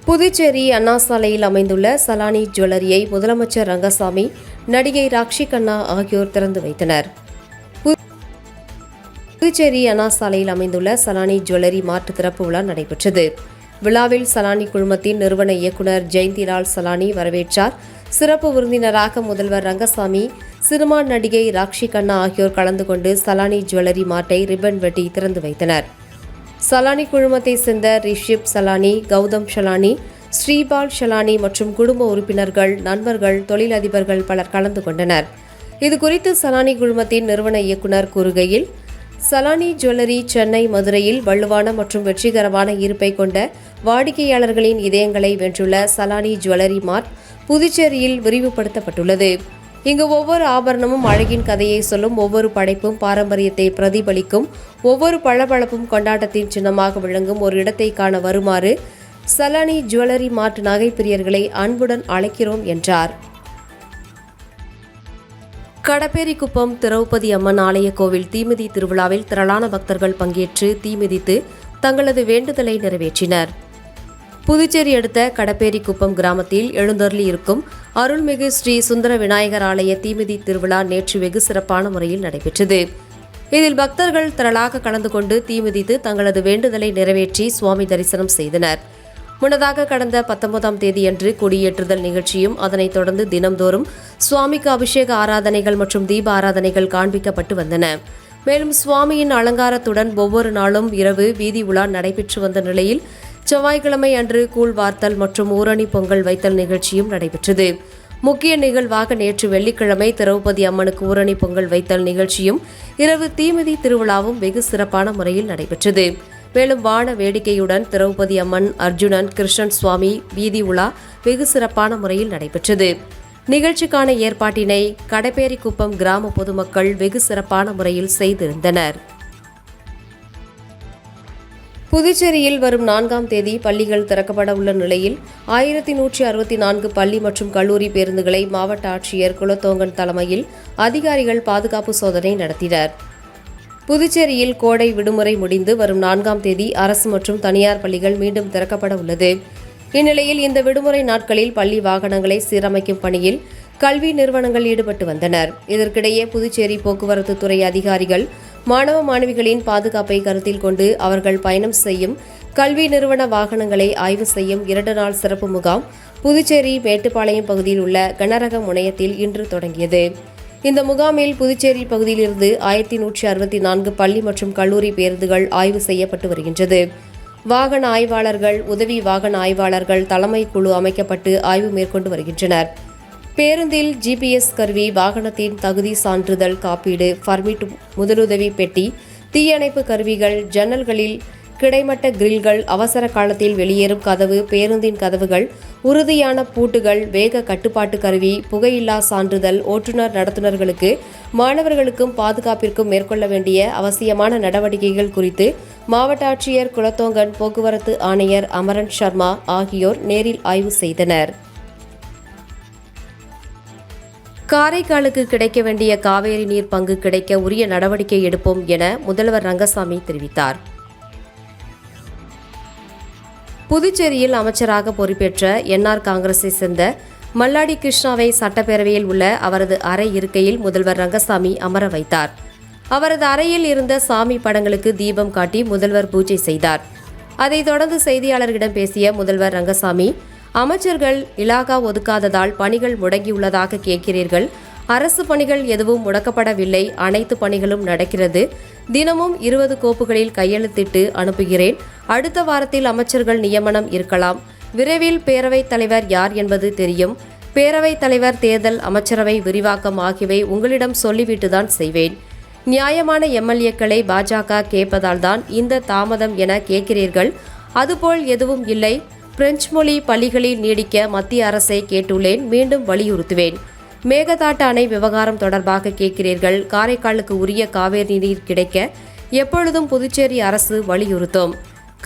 புதுச்சேரி அண்ணா சாலையில் அமைந்துள்ள சலானி ஜுவல்லரியை முதலமைச்சர் ரங்கசாமி, நடிகை ராக்ஷி கண்ணா ஆகியோர் திறந்து வைத்தனர். புதுச்சேரி அண்ணா சாலையில் அமைந்துள்ள சலானி ஜுவல்லரி மார்ட் திறப்பு விழா நடைபெற்றது. விழாவில் சலானி குழுமத்தின் நிறுவன இயக்குநர் ஜெயந்திலால் சலானி வரவேற்றார். சிறப்பு விருந்தினராக முதல்வர் ரங்கசாமி, சினிமா நடிகை ராக்ஷி கண்ணா ஆகியோர் கலந்து கொண்டு சலானி ஜுவல்லரி மார்ட்டை ரிப்பன் வெட்டி திறந்து வைத்தனர். சலானி குழுமத்தை சேர்ந்த ரிஷிப் சலானி, கௌதம் ஷலானி, ஸ்ரீபால் ஷலானி மற்றும் குடும்ப உறுப்பினர்கள், நண்பர்கள், தொழிலதிபர்கள் பலர் கலந்து கொண்டனர். இதுகுறித்து சலானி குழுமத்தின் நிறுவன இயக்குநர் கூறுகையில், சலானி ஜுவல்லரி சென்னை, மதுரையில் வலுவான மற்றும் வெற்றிகரமான இருப்பை கொண்ட வாடிக்கையாளர்களின் இதயங்களை வென்றுள்ள சலானி ஜுவல்லரி மார்ட் புதுச்சேரியில் விரிவுபடுத்தப்பட்டுள்ளது. இங்கு ஒவ்வொரு ஆபரணமும் அழகின் கதையை சொல்லும், ஒவ்வொரு படைப்பும் பாரம்பரியத்தை பிரதிபலிக்கும், ஒவ்வொரு பளபளப்பும் கொண்டாட்டத்தின் சின்னமாக விளங்கும் ஒரு இடத்தை காண வருமாறு சலானி ஜுவல்லரி மார்ட் நகை பிரியர்களை அன்புடன் அழைக்கிறோம் என்றார். கடப்பேரிக்குப்பம் திரௌபதி அம்மன் ஆலய கோவில் தீமிதி திருவிழாவில் திரளான பக்தர்கள் பங்கேற்று தீமிதித்து தங்களது வேண்டுதலை நிறைவேற்றினர். புதுச்சேரி அடுத்த கடப்பேரிக்குப்பம் கிராமத்தில் எழுந்தருளி இருக்கும் அருள்மிகு ஸ்ரீ சுந்தர விநாயகர் ஆலய தீமிதி திருவிழா நேற்று வெகு சிறப்பான முறையில் நடைபெற்றது. இதில் பக்தர்கள் திரளாக கலந்து கொண்டு தீமிதித்து தங்களது வேண்டுதலை நிறைவேற்றி சுவாமி தரிசனம் செய்தனர். முன்னதாக கடந்த 19ஆம் தேதியன்று கொடியேற்றுதல் நிகழ்ச்சியும், அதனைத் தொடர்ந்து தினம்தோறும் சுவாமிக்கு அபிஷேக ஆராதனைகள் மற்றும் தீப ஆராதனைகள் காண்பிக்கப்பட்டு வந்தன. மேலும் சுவாமியின் அலங்காரத்துடன் ஒவ்வொரு நாளும் இரவு வீதி உலா நடைபெற்று வந்த நிலையில் செவ்வாய்க்கிழமை அன்று கூழ் வார்த்தல் மற்றும் ஊரணி பொங்கல் வைத்தல் நிகழ்ச்சியும் நடைபெற்றது. முக்கிய நிகழ்வாக நேற்று வெள்ளிக்கிழமை திரௌபதி அம்மனுக்கு ஊரணி பொங்கல் வைத்தல் நிகழ்ச்சியும், இரவு தீமிதி திருவிழாவும் வெகு சிறப்பான முறையில் நடைபெற்றது. மேலும் வான வேடிக்கையுடன் திரௌபதி அம்மன், அர்ஜுனன், கிருஷ்ணன் சுவாமி வீதி உலா வெகு சிறப்பான முறையில் நடைபெற்றது. நிகழ்ச்சிக்கான ஏற்பாட்டினை கடப்பேரிக்குப்பம் கிராம பொதுமக்கள் வெகு சிறப்பான முறையில் செய்திருந்தனர். புதுச்சேரியில் வரும் 4ஆம் தேதி பள்ளிகள் திறக்கப்பட உள்ள நிலையில் 1164 பள்ளி மற்றும் கல்லூரி பேருந்துகளை மாவட்ட ஆட்சியர் குலத்தோங்கன் தலைமையில் அதிகாரிகள் பாதுகாப்பு சோதனை நடத்தினர். புதுச்சேரியில் கோடை விடுமுறை முடிந்து வரும் 4ஆம் தேதி அரசு மற்றும் தனியார் பள்ளிகள் மீண்டும் திறக்கப்பட உள்ளது. இந்நிலையில் இந்த விடுமுறை நாட்களில் பள்ளி வாகனங்களை சீரமைக்கும் பணியில் கல்வி நிறுவனங்கள் ஈடுபட்டு வந்தனர். இதற்கிடையே புதுச்சேரி போக்குவரத்து துறை அதிகாரிகள் மாணவ மாணவிகளின் பாதுகாப்பை கருத்தில் கொண்டு அவர்கள் பயணம் செய்யும் கல்வி நிறுவன வாகனங்களை ஆய்வு செய்யும் 2 நாள் சிறப்பு முகாம் புதுச்சேரி மேட்டுப்பாளையம் பகுதியில் உள்ள கனரக முனையத்தில் இன்று தொடங்கியது. இந்த முகாமில் புதுச்சேரி பகுதியிலிருந்து 1164 பள்ளி மற்றும் கல்லூரி பேருந்துகள் ஆய்வு செய்யப்பட்டு வருகின்றது. வாகன ஆய்வாளர்கள், உதவி வாகன ஆய்வாளர்கள் தலைமை குழு அமைக்கப்பட்டு ஆய்வு மேற்கொண்டு வருகின்றனர். பேருந்தில் GPS கருவி, வாகனத்தின் தகுதி சான்றிதழ் காப்பீடு, பர்மிட், முதலுதவி பெட்டி, தீயணைப்பு கருவிகள், ஜன்னல்களில் கிடைமட்ட கிரில்கள், அவசர காலத்தில் வெளியேறும் கதவு, பேருந்தின் கதவுகள், உறுதியான பூட்டுகள், வேக கட்டுப்பாட்டு கருவி, புகையில்லா சான்றிதழ், ஓட்டுநர் நடத்துனர்களுக்கு, மாணவர்களுக்கும் பாதுகாப்பிற்கும் மேற்கொள்ள வேண்டிய அவசியமான நடவடிக்கைகள் குறித்து மாவட்ட ஆட்சியர் குலத்தோங்கன், போக்குவரத்து ஆணையர் அமரன் சர்மா ஆகியோர் நேரில் ஆய்வு செய்தனர். காரைக்காலுக்கு கிடைக்க வேண்டிய காவேரி நீர் பங்கு கிடைக்க உரிய நடவடிக்கை எடுப்போம் என முதல்வர் ரங்கசாமி தெரிவித்தார். புதுச்சேரியில் அமைச்சராக பொறுப்பேற்ற NR காங்கிரஸை சேர்ந்த மல்லாடி கிருஷ்ணாவை சட்டப்பேரவையில் உள்ள அவரது அறை இருக்கையில் முதல்வர் ரங்கசாமி அமர வைத்தார். அவரது அறையில் இருந்த சாமி படங்களுக்கு தீபம் காட்டி முதல்வர் பூஜை செய்தார். அதைத் தொடர்ந்து செய்தியாளர்களிடம் பேசிய முதல்வர் ரங்கசாமி, அமைச்சர்கள் இலாகா ஒதுக்காததால் பணிகள் முடங்கியுள்ளதாக கேட்கிறீர்கள். அரசு பணிகள் எதுவும் முடக்கப்படவில்லை, அனைத்து பணிகளும் நடக்கிறது. தினமும் 20 கோப்புகளில் கையெழுத்திட்டு அனுப்புகிறேன். அடுத்த வாரத்தில் அமைச்சர்கள் நியமனம் இருக்கலாம். விரைவில் பேரவைத் தலைவர் யார் என்பது தெரியும். பேரவைத் தலைவர் தேர்தல், அமைச்சரவை விரிவாக்கம் ஆகியவை உங்களிடம் சொல்லிவிட்டுதான் செய்வேன். நியாயமான MLAக்களை பாஜக கேட்பதால் தான் இந்த தாமதம் என கேட்கிறீர்கள். அதுபோல் எதுவும் இல்லை. பிரெஞ்சு மொழி பள்ளிகளில் நீடிக்க மத்திய அரசை கேட்டுள்ளேன், மீண்டும் வலியுறுத்துவேன். மேகதாட்டு அணை விவகாரம் தொடர்பாக கேட்கிறீர்கள். காரைக்காலுக்கு உரிய காவேரி நீர் கிடைக்க எப்பொழுதும் புதுச்சேரி அரசு வலியுறுத்தும்.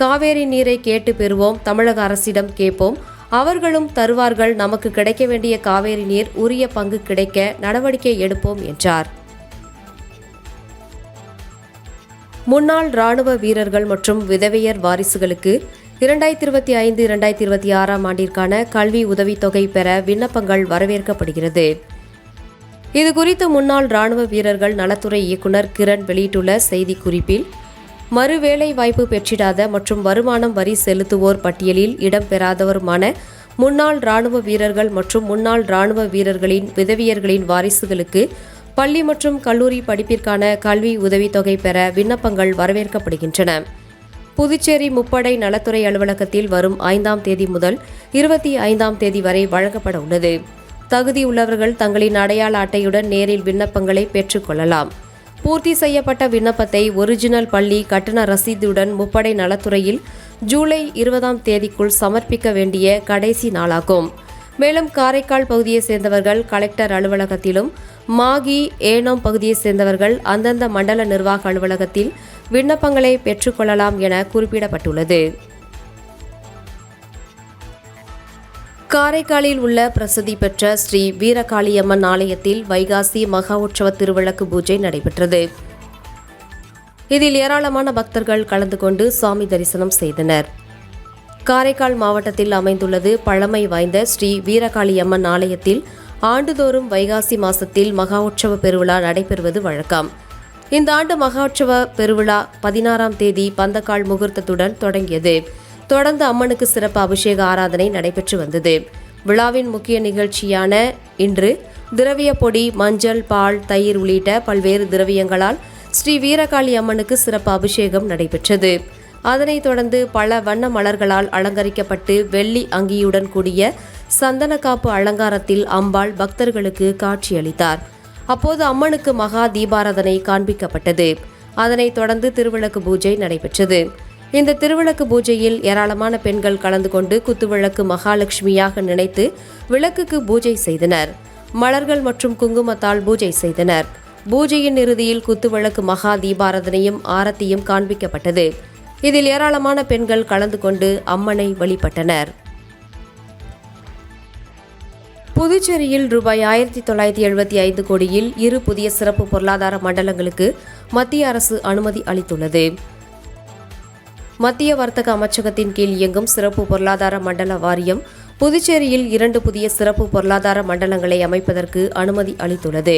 காவேரி நீரை கேட்டு பெறுவோம். தமிழக அரசிடம் கேட்போம், அவர்களும் தருவார்கள். நமக்கு கிடைக்க வேண்டிய காவேரி நீர் உரிய பங்கு கிடைக்க நடவடிக்கை எடுப்போம் என்றார். முன்னாள் ராணுவ வீரர்கள் மற்றும் விதவையர் வாரிசுகளுக்கு 2025-2026 ஆண்டிற்கான கல்வி உதவித்தொகை பெற விண்ணப்பங்கள் வரவேற்கப்படுகிறது. இதுகுறித்து முன்னாள் ராணுவ வீரர்கள் நலத்துறை இயக்குநர் கிரண் வெளியிட்டுள்ள செய்திக்குறிப்பில், மறுவேலை வாய்ப்பு பெற்றிடாத மற்றும் வருமானம் வரி செலுத்துவோர் பட்டியலில் இடம்பெறாதவருமான முன்னாள் ராணுவ வீரர்கள் மற்றும் முன்னாள் ராணுவ வீரர்களின் விதவியர்களின் வாரிசுகளுக்கு பள்ளி மற்றும் கல்லூரி படிப்பிற்கான கல்வி உதவித்தொகை பெற விண்ணப்பங்கள் வரவேற்கப்படுகின்றன. புதுச்சேரி முப்படை நலத்துறை அலுவலகத்தில் வரும் 5ஆம் தேதி முதல் 25ஆம் தேதி வரை வழங்கப்பட உள்ளது. தகுதியுள்ளவர்கள் தங்களின் அடையாள அட்டையுடன் நேரில் விண்ணப்பங்களை பெற்றுக் கொள்ளலாம். பூர்த்தி செய்யப்பட்ட விண்ணப்பத்தை ஒரிஜினல் பள்ளி கட்டண ரசீதுடன் முப்படை நலத்துறையில் ஜூலை 20ஆம் தேதிக்குள் சமர்ப்பிக்க வேண்டிய கடைசி நாளாகும். மேலும் காரைக்கால் பகுதியைச் சேர்ந்தவர்கள் கலெக்டர் அலுவலகத்திலும், மாகி, ஏனாம் பகுதியைச் சேர்ந்தவர்கள் அந்தந்த மண்டல நிர்வாக அலுவலகத்தில் விண்ணப்பங்களை பெற்றுக்கொள்ளலாம் என குறிப்பிடப்பட்டுள்ளது. காரைக்காலில் உள்ள பிரசித்தி பெற்ற ஸ்ரீ வீரகாளியம்மன் ஆலயத்தில் வைகாசி மகா உற்சவ திருவிளக்கு பூஜை நடைபெற்றது. இதில் ஏராளமான பக்தர்கள் கலந்து கொண்டு சுவாமி தரிசனம் செய்தனர். காரைக்கால் மாவட்டத்தில் அமைந்துள்ளது பழமை வாய்ந்த ஸ்ரீ வீரகாளியம்மன் ஆலயத்தில் ஆண்டுதோறும் வைகாசி மாதத்தில் மகா உற்சவ பெருவிழா நடைபெறுவது வழக்கம். இந்த ஆண்டு மகா உற்சவ பெருவிழா 16ஆம் தேதி பந்தக்கால் முகூர்த்தத்துடன் தொடங்கியது. தொடர்ந்து அம்மனுக்கு சிறப்பு அபிஷேக ஆராதனை நடைபெற்று வந்தது. விழாவின் முக்கிய நிகழ்ச்சியான இன்று திரவிய பொடி, மஞ்சள், பால், தயிர் உள்ளிட்ட பல்வேறு திரவியங்களால் ஸ்ரீ வீரகாளி அம்மனுக்கு சிறப்பு அபிஷேகம் நடைபெற்றது. அதனைத் தொடர்ந்து பல வண்ண மலர்களால் அலங்கரிக்கப்பட்டு வெள்ளி அங்கியுடன் கூடிய சந்தனக்காப்பு அலங்காரத்தில் அம்பாள் பக்தர்களுக்கு காட்சியளித்தார். அப்போது அம்மனுக்கு மகா தீபாராதனை காண்பிக்கப்பட்டது. அதனைத் தொடர்ந்து திருவிளக்கு பூஜை நடைபெற்றது. இந்த திருவிளக்கு பூஜையில் ஏராளமான பெண்கள் கலந்து கொண்டு குத்துவிளக்கு மகாலட்சுமியாக நினைத்து விளக்குக்கு பூஜை செய்தனர். மலர்கள் மற்றும் குங்குமத்தால் பூஜை செய்தனர். பூஜையின் இறுதியில் குத்துவிளக்கு மகா தீபாராதனையும் ஆரத்தியும் காண்பிக்கப்பட்டது. இதில் ஏராளமான பெண்கள் கலந்து கொண்டு அம்மனை வழிபட்டனர். புதுச்சேரியில் ரூபாய் 1975 கோடியில் 2 புதிய சிறப்பு பொருளாதார மண்டலங்களுக்கு மத்திய அரசு அனுமதி அளித்துள்ளது. மத்திய வர்த்தக அமைச்சகத்தின் கீழ் இயங்கும் சிறப்பு பொருளாதார மண்டல வாரியம் புதுச்சேரியில் 2 புதிய சிறப்பு பொருளாதார மண்டலங்களை அமைப்பதற்கு அனுமதி அளித்துள்ளது.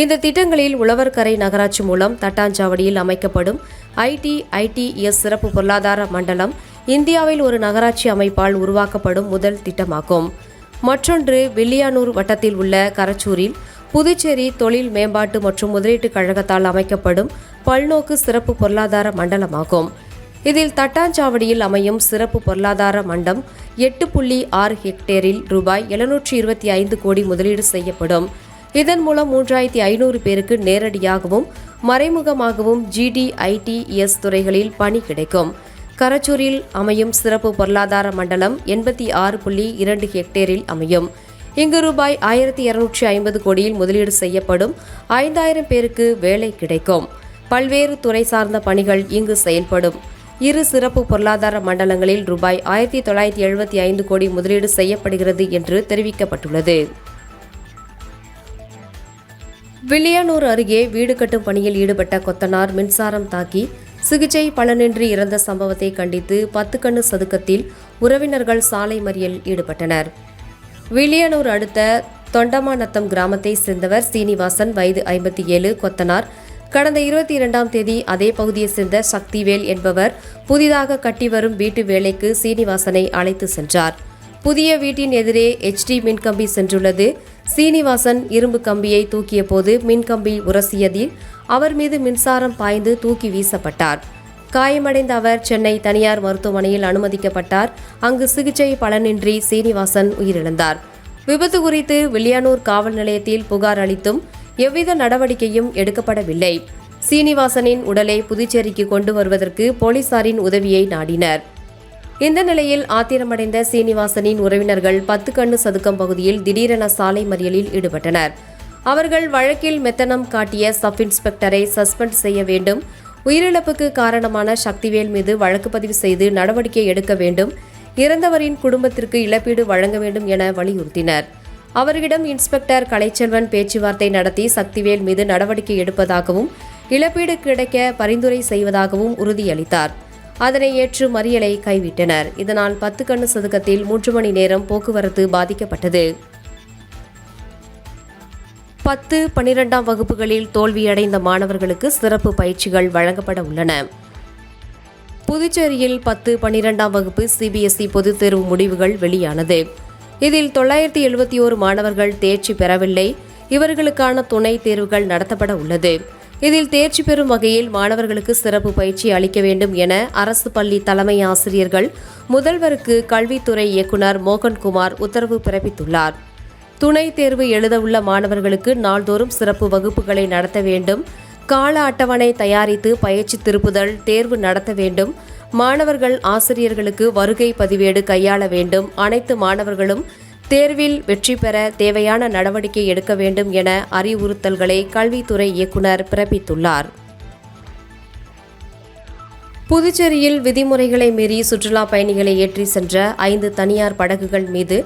இந்த திட்டங்களில் உழவர்கரை நகராட்சி மூலம் தட்டாஞ்சாவடியில் அமைக்கப்படும் ITITS சிறப்பு பொருளாதார மண்டலம் இந்தியாவில் ஒரு நகராட்சி அமைப்பால் உருவாக்கப்படும் முதல் திட்டமாகும். மற்றொன்று வில்லியானூர் வட்டத்தில் உள்ள கரச்சூரில் புதுச்சேரி தொழில் மேம்பாட்டு மற்றும் முதலீட்டு கழகத்தால் அமைக்கப்படும் பல்நோக்கு சிறப்பு பொருளாதார மண்டலமாகும். இதில் தட்டாஞ்சாவடியில் அமையும் சிறப்பு பொருளாதார மண்டம் 8.6 ஹெக்டேரில் ரூபாய் 725 கோடி முதலீடு செய்யப்படும். இதன் மூலம் 3500 பேருக்கு நேரடியாகவும் மறைமுகமாகவும் GDITS துறைகளில் பணி கிடைக்கும். கரச்சூரில் அமையும் சிறப்பு பொருளாதார மண்டலம் 86.2 ஹெக்டேரில் அமையும். இங்கு ரூபாய் 1250 கோடியில் முதலீடு செய்யப்படும். 5000 பேருக்கு வேலை கிடைக்கும். பல்வேறு துறை சார்ந்த பணிகள் இங்கு செயல்படும். 2 சிறப்பு பொருளாதார மண்டலங்களில் ரூபாய் 1975 கோடி முதலீடு செய்யப்படுகிறது என்று தெரிவிக்கப்பட்டுள்ளது. வில்லியானூர் அருகே வீடு கட்டும் பணியில் ஈடுபட்ட கொத்தனார் மின்சாரம் தாக்கி சிகிச்சை பலனின்றி இறந்த சம்பவத்தை கண்டித்து 10 கண்ணு சதுக்கத்தில் உறவினர்கள் சாலை மறியல் ஈடுபட்டனர். வில்லியானூர் அடுத்த தொண்டமாநத்தம் கிராமத்தை சேர்ந்தவர் சீனிவாசன், வயது 57, கொத்தனார். கடந்த 22ஆம் தேதி அதே பகுதியைச் சேர்ந்த சக்திவேல் என்பவர் புதிதாக கட்டி வரும் வீட்டு வேலைக்கு சீனிவாசனை அழைத்து சென்றார். புதிய வீட்டின் எதிரே HD மின்கம்பி சென்றுள்ளது. சீனிவாசன் இரும்பு கம்பியை தூக்கிய போது மின்கம்பி உரசியதில் அவர் மீது மின்சாரம் பாய்ந்து தூக்கி வீசப்பட்டார். காயமடைந்த அவர் சென்னை தனியார் மருத்துவமனையில் அனுமதிக்கப்பட்டார். அங்கு சிகிச்சை பலனின்றி சீனிவாசன் உயிரிழந்தார். விபத்து குறித்து வில்லியானூர் காவல் நிலையத்தில் புகார் அளித்தும் எவ்வித நடவடிக்கையும் எடுக்கப்படவில்லை. சீனிவாசனின் உடலை புதுச்சேரிக்கு கொண்டு வருவதற்கு போலீசாரின் உதவியை நாடினர். இந்த நிலையில் ஆத்திரமடைந்த சீனிவாசனின் உறவினர்கள் 10 கண்ணு சதுக்கம் பகுதியில் திடீரென சாலை மறியலில் ஈடுபட்டனர். அவர்கள் வழக்கில் மெத்தனம் காட்டிய சப் இன்ஸ்பெக்டரை சஸ்பெண்ட் செய்ய வேண்டும், உயிரிழப்புக்கு காரணமான சக்திவேல் மீது வழக்கு பதிவு செய்து நடவடிக்கை எடுக்க வேண்டும், இறந்தவரின் குடும்பத்திற்கு இழப்பீடு வழங்க வேண்டும் என வலியுறுத்தினர். அவர்களிடம் இன்ஸ்பெக்டர் கலைச்செல்வன் பேச்சுவார்த்தை நடத்தி சக்திவேல் மீது நடவடிக்கை எடுப்பதாகவும் இழப்பீடு கிடைக்க பரிந்துரை செய்வதாகவும் உறுதியளித்தார். அதனை ஏற்று மறியலை கைவிட்டனர். இதனால் 10 கண்ணு சதுக்கத்தில் 3 மணி நேரம் போக்குவரத்து பாதிக்கப்பட்டது. 10, 12ஆம் வகுப்புகளில் தோல்வியடைந்த மாணவர்களுக்கு சிறப்பு பயிற்சிகள் வழங்கப்பட உள்ளன. புதுச்சேரியில் 10, 12ஆம் வகுப்பு CBSE பொதுத் தேர்வு முடிவுகள் வெளியானது. இதில் 971 மாணவர்கள் தேர்ச்சி பெறவில்லை. இவர்களுக்கான துணை தேர்வுகள் நடத்தப்பட உள்ளது. இதில் தேர்ச்சி பெறும் வகையில் மாணவர்களுக்கு சிறப்பு பயிற்சி அளிக்க வேண்டும் என அரசு பள்ளி தலைமை ஆசிரியர்கள் முதல்வருக்கு கல்வித்துறை இயக்குநர் மோகன்குமார் உத்தரவு பிறப்பித்துள்ளார். துணை தேர்வு எழுதவுள்ள மாணவர்களுக்கு நாள்தோறும் சிறப்பு வகுப்புகளை நடத்த வேண்டும். கால அட்டவணை தயாரித்து பயிற்சி திருப்புதல் தேர்வு நடத்த வேண்டும். மாணவர்கள் ஆசிரியர்களுக்கு வருகை பதிவேடு கையாள வேண்டும். அனைத்து மாணவர்களும் தேர்வில் வெற்றி பெற தேவையான நடவடிக்கை எடுக்க வேண்டும் என அறிவுறுத்தல்களை கல்வித்துறை இயக்குநர் பிறப்பித்துள்ளார். புதுச்சேரியில் விதிமுறைகளை மீறி சுற்றுலா பயணிகளை ஏற்றி சென்ற 5 தனியார் படகுகள் மீது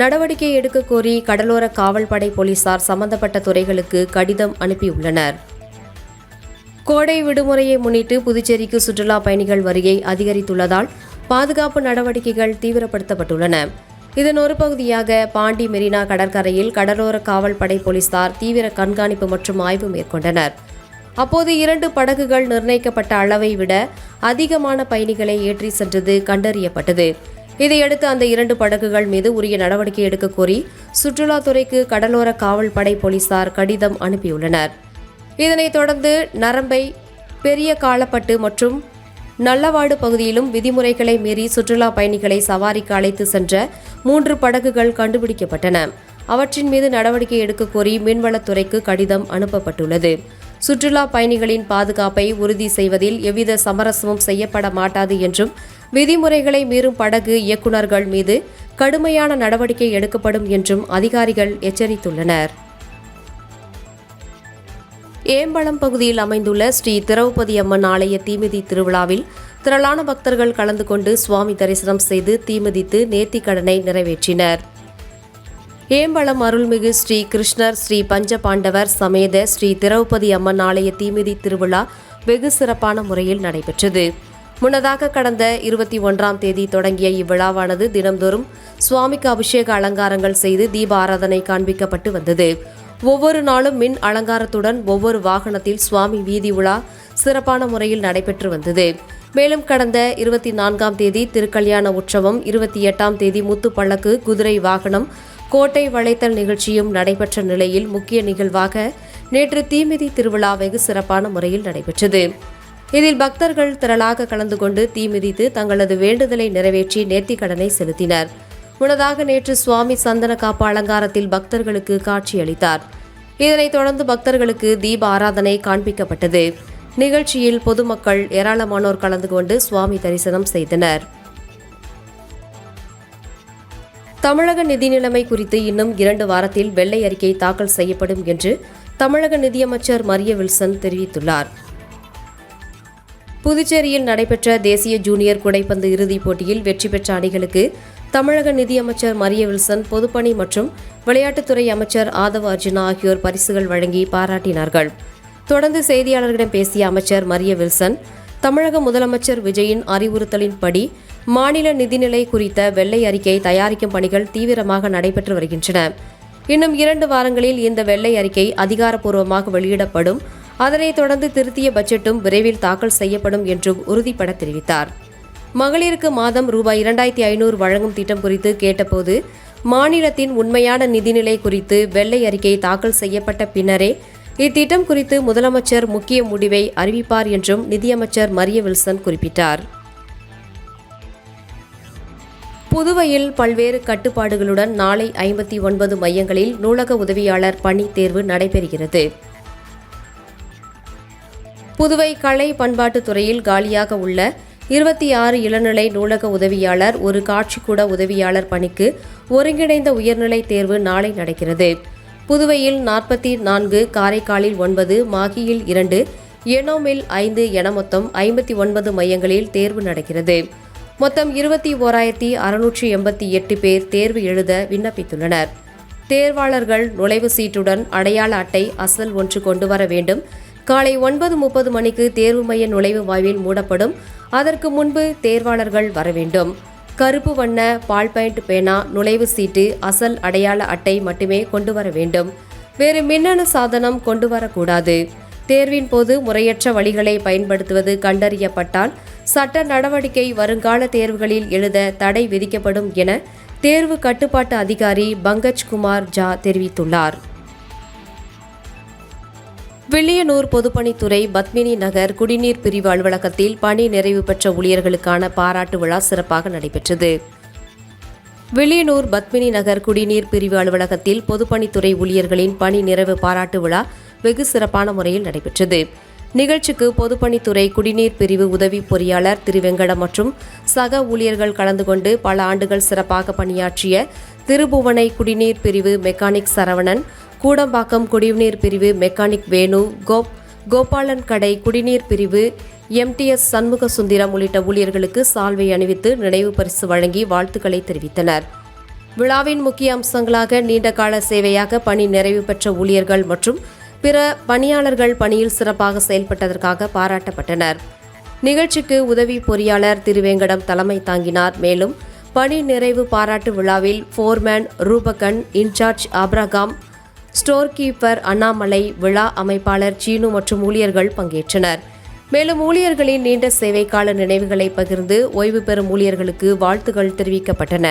நடவடிக்கை எடுக்க கோரி கடலோர காவல்படை போலீசார் சம்பந்தப்பட்ட துறைகளுக்கு கடிதம் அனுப்பியுள்ளனர். கோடை விடுமுறையை முன்னிட்டு புதுச்சேரிக்கு சுற்றுலா பயணிகள் வருகை அதிகரித்துள்ளதால் பாதுகாப்பு நடவடிக்கைகள் தீவிரப்படுத்தப்பட்டுள்ளன. இதன் ஒரு பகுதியாக பாண்டி மெரினா கடற்கரையில் கடலோர காவல்படை போலீசார் தீவிர கண்காணிப்பு மற்றும் ஆய்வு மேற்கொண்டனர். அப்போது 2 படகுகள் நிர்ணயிக்கப்பட்ட அளவை விட அதிகமான பயணிகளை ஏற்றி சென்றது கண்டறியப்பட்டது. இதையடுத்து அந்த 2 படகுகள் மீது உரிய நடவடிக்கை எடுக்க கோரி சுற்றுலாத்துறைக்கு கடலோர காவல்படை போலீசார் கடிதம் அனுப்பியுள்ளனர். இதனைத் தொடர்ந்து நரம்பை, பெரிய காலப்பட்டு மற்றும் நல்லவாடு பகுதியிலும் விதிமுறைகளை மீறி சுற்றுலா பயணிகளை சவாரிக்கு அழைத்து சென்ற 3 படகுகள் கண்டுபிடிக்கப்பட்டன. அவற்றின் மீது நடவடிக்கை எடுக்க கோரி மீன்வளத்துறைக்கு கடிதம் அனுப்பப்பட்டுள்ளது. சுற்றுலா பயணிகளின் பாதுகாப்பை உறுதி செய்வதில் எவ்வித சமரசமும் செய்யப்பட மாட்டாது என்றும் விதிமுறைகளை மீறும் படகு இயக்குநர்கள் மீது கடுமையான நடவடிக்கை எடுக்கப்படும் என்றும் அதிகாரிகள் எச்சரித்துள்ளனர். ஏம்பலம் பகுதியில் அமைந்துள்ள ஸ்ரீ திரௌபதி அம்மன் ஆலய தீமிதி திருவிழாவில் திரளான பக்தர்கள் கலந்து கொண்டு சுவாமி தரிசனம் செய்து தீமிதித்து நேர்த்திக்கடனை நிறைவேற்றினர். ஏம்பலம் அருள்மிகு ஸ்ரீ கிருஷ்ணர் ஸ்ரீ பஞ்சபாண்டவர் சமேத ஸ்ரீ திரௌபதி அம்மன் ஆலய தீமிதி திருவிழா வெகு சிறப்பான முறையில் நடைபெற்றது. முன்னதாக கடந்த 21ஆம் தேதி தொடங்கிய இவ்விழாவானது தினம்தோறும் சுவாமிக்கு அபிஷேக அலங்காரங்கள் செய்து தீப ஆராதனை காண்பிக்கப்பட்டு வந்தது. ஒவ்வொரு நாளும் மின் அலங்காரத்துடன் ஒவ்வொரு வாகனத்தில் சுவாமி வீதி உலா சிறப்பான முறையில் நடைபெற்று வந்தது. மேலும் கடந்த 24ஆம் தேதி திருக்கல்யாண உற்சவம், 28ஆம் தேதி முத்துப்பள்ளக்கு, குதிரை வாகனம், கோட்டை வளைத்தல் நிகழ்ச்சியும் நடைபெற்ற நிலையில் முக்கிய நிகழ்வாக நேற்று தீமிதி திருவிழா வெகு சிறப்பான முறையில் நடைபெற்றது. இதில் பக்தர்கள் திரளாக கலந்து கொண்டு தீமிதித்து தங்களது வேண்டுதலை நிறைவேற்றி நேர்த்திக்கடனை செலுத்தினர். முன்னதாக நேற்று சுவாமி சந்தன காப்பு அலங்காரத்தில் பக்தர்களுக்கு காட்சியளித்தார். இதனைத் தொடர்ந்து பக்தர்களுக்கு தீப ஆராதனை காண்பிக்கப்பட்டது. நிகழ்ச்சியில் பொதுமக்கள் ஏராளமானோர் கலந்து கொண்டு சுவாமி தரிசனம் செய்தனர். தமிழக நிதி நிலைமை குறித்து இன்னும் 2 வாரத்தில் வெள்ளை அறிக்கை தாக்கல் செய்யப்படும் என்று தமிழக நிதியமைச்சர் மரிய வில்சன் தெரிவித்துள்ளார். புதுச்சேரியில் நடைபெற்ற தேசிய ஜூனியர் குடைப்பந்து இறுதிப் போட்டியில் வெற்றி பெற்ற அணிகளுக்கு தமிழக நிதியமைச்சர் மரிய வில்சன், பொதுப்பணி மற்றும் விளையாட்டுத்துறை அமைச்சர் ஆதவ அர்ஜுனா ஆகியோர் பரிசுகள் வழங்கி பாராட்டினார்கள். தொடர்ந்து செய்தியாளர்களிடம் பேசிய அமைச்சர் மரிய வில்சன், தமிழக முதலமைச்சர் விஜயின் அறிவுறுத்தலின்படி மாநில நிதிநிலை குறித்த வெள்ளை அறிக்கை தயாரிக்கும் பணிகள் தீவிரமாக நடைபெற்று வருகின்றன. இன்னும் 2 வாரங்களில் இந்த வெள்ளை அறிக்கை அதிகாரப்பூர்வமாக வெளியிடப்படும். அதனைத் தொடர்ந்து திருத்திய பட்ஜெட்டும் விரைவில் தாக்கல் செய்யப்படும் என்றும் உறுதிபட தெரிவித்தார். மகளிருக்கு மாதம் ரூபாய் 2500 வழங்கும் திட்டம் குறித்து கேட்டபோது மாநிலத்தின் உண்மையான நிதிநிலை குறித்து வெள்ளை அறிக்கை தாக்கல் செய்யப்பட்ட பின்னரே இத்திட்டம் குறித்து முதலமைச்சர் முக்கிய முடிவை அறிவிப்பார் என்றும் நிதியமைச்சர் மரிய வில்சன் குறிப்பிட்டார். புதுவையில் பல்வேறு கட்டுப்பாடுகளுடன் நாளை 59 மையங்களில் நூலக உதவியாளர் பணி தேர்வு நடைபெறுகிறது. புதுவை கலை பண்பாட்டுத் துறையில் காலியாக உள்ள 26 இளநிலை நூலக உதவியாளர், ஒரு காட்சிக்கூட உதவியாளர் பணிக்கு ஒருங்கிணைந்த உயர்நிலை தேர்வு நாளை நடக்கிறது. புதுவையில் 44, காரைக்காலில் 9, மாகியில் 2, எனோமில் 5 என மொத்தம் 59 மையங்களில் தேர்வு நடக்கிறது. மொத்தம் 21,688 பேர் தேர்வு எழுத விண்ணப்பித்துள்ளனர். தேர்வாளர்கள் நுழைவு சீட்டுடன் அடையாள அட்டை அசல் ஒன்று கொண்டு வர வேண்டும். காலை 9:30 மணிக்கு தேர்வு மைய நுழைவு வாயில் மூடப்படும். அதற்கு முன்பு தேர்வாளர்கள் வர வேண்டும். கருப்பு வண்ண பால்பெயிண்ட் பேனா, நுழைவு சீட்டு, அசல் அடையாள அட்டை மட்டுமே கொண்டு வர வேண்டும். வேறு மின்னணு சாதனம் கொண்டு வரக்கூடாது. தேர்வின் போது முறையற்ற வழிகளை பயன்படுத்துவது கண்டறியப்பட்டால் சட்ட நடவடிக்கை வருங்கால தேர்வுகளில் எழுத தடை விதிக்கப்படும் என தேர்வு கட்டுப்பாட்டு அதிகாரி பங்கஜ் குமார் ஜா தெரிவித்துள்ளார். வில்லியனூர் பொதுப்பணித்துறை பத்மினி நகர் குடிநீர் பிரிவு அலுவலகத்தில் பணி நிறைவு பெற்ற ஊழியர்களுக்கான பாராட்டு விழா சிறப்பாக நடைபெற்றது. வில்லியனூர் பத்மினி நகர் குடிநீர் பிரிவு அலுவலகத்தில் பொதுப்பணித்துறை ஊழியர்களின் பணி நிறைவு பாராட்டு விழா வெகு சிறப்பான முறையில் நடைபெற்றது. நிகழ்ச்சிக்கு பொதுப்பணித்துறை குடிநீர் பிரிவு உதவி பொறியாளர் திரு வெங்கடம் மற்றும் சக ஊழியர்கள் கலந்து கொண்டு பல ஆண்டுகள் சிறப்பாக பணியாற்றிய திருபுவனை குடிநீர் பிரிவு மெக்கானிக் சரவணன், கூடம்பாக்கம் குடிநீர் பிரிவு மெக்கானிக் வேணு, கோபாலன் கடை குடிநீர் பிரிவு MTS சண்முக சுந்தரம் உள்ளிட்ட ஊழியர்களுக்கு சால்வை அணிவித்து நினைவு பரிசு வழங்கி வாழ்த்துக்களை தெரிவித்தனர். விழாவின் முக்கிய அம்சங்களாக நீண்டகால சேவையாக பணி நிறைவு பெற்ற ஊழியர்கள் மற்றும் பிற பணியாளர்கள் பணியில் சிறப்பாக செயல்பட்டதற்காக பாராட்டப்பட்டனர். நிகழ்ச்சிக்கு உதவி பொறியாளர் திருவேங்கடம் தலைமை தாங்கினார். மேலும் பணி நிறைவு பாராட்டு விழாவில் foreman Rupakan, incharge Abraham, store keeper Annamalai, விழா அமைப்பாளர் சீனு மற்றும் ஊழியர்கள் பங்கேற்றனர். மேலும் ஊழியர்களின் நீண்ட சேவைக்கால நினைவுகளை பகிர்ந்து ஓய்வு பெறும் ஊழியர்களுக்கு வாழ்த்துக்கள் தெரிவிக்கப்பட்டன.